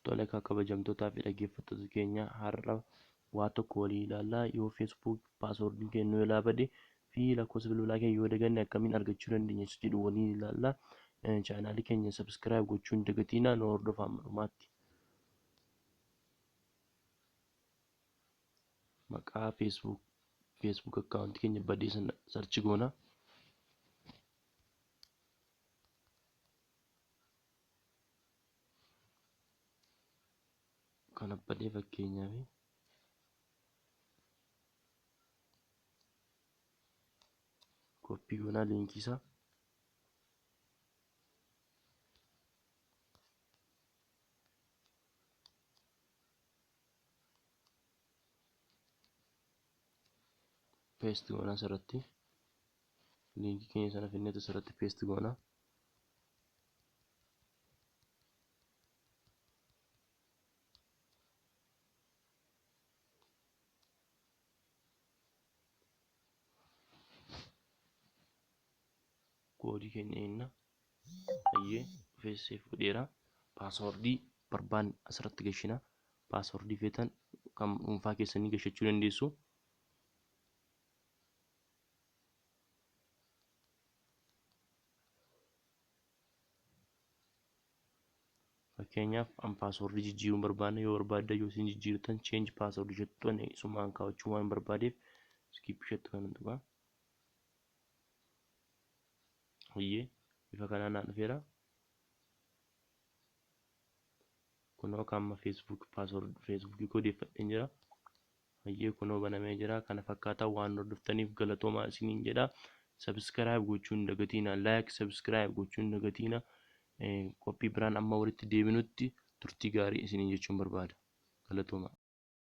Tole akka kabajamtootaa fi dhaggeeffattoota keenya har'a waa tokko walii ilaallaa. Yoo Facebook paaswordii keenya yoo laabade fi lakkoofsa bilbilaa keenya yoo daganne akkamiin argachuu dandeenya jedhu waliin ilaallaa. Chaanaalii keenya subscribe gochuun hin dagatinaa. Nu hordofaa dhumaatti. Maqaa Facebook account keenya badee sana search goona. Kana badee fakkeenyaaf koppii goonaa linkii isaa. Paste goonaa asirratti. Linkii keenya sana finnee asirratti paste goonaa. Koodii keenya inna ayyee feesee fudheera. Paaswordii barbaanne asirratti gashina. Paaswordii feetan kan dhuunfaa keessanii gashachuu dandeessu. Fakkeenyaaf an paaswordii jijjiiruun barbaanne yoo barbaadda yoo isin jijjiirtan change paaswordii jettuun isumaan kaawwachuu waan barbaadeef skip jettu kan tuqaa. Ayyee bifa kanaan naan dhufeera. Kunoo kamma Facebook paasword Facebook kodeeffadheen jira. Ayyee kunoo banamee jira. Kana fakkaataa waan hordoftaniif galatoomaa isiniin jedha. Subscribe gochuun hin dagatinaa. Like subscribe gochuun hin dagatinaa. Qophii biraan amma walitti deebinutti turtii gaarii isiniin jechuun barbaada. Galatoomaa.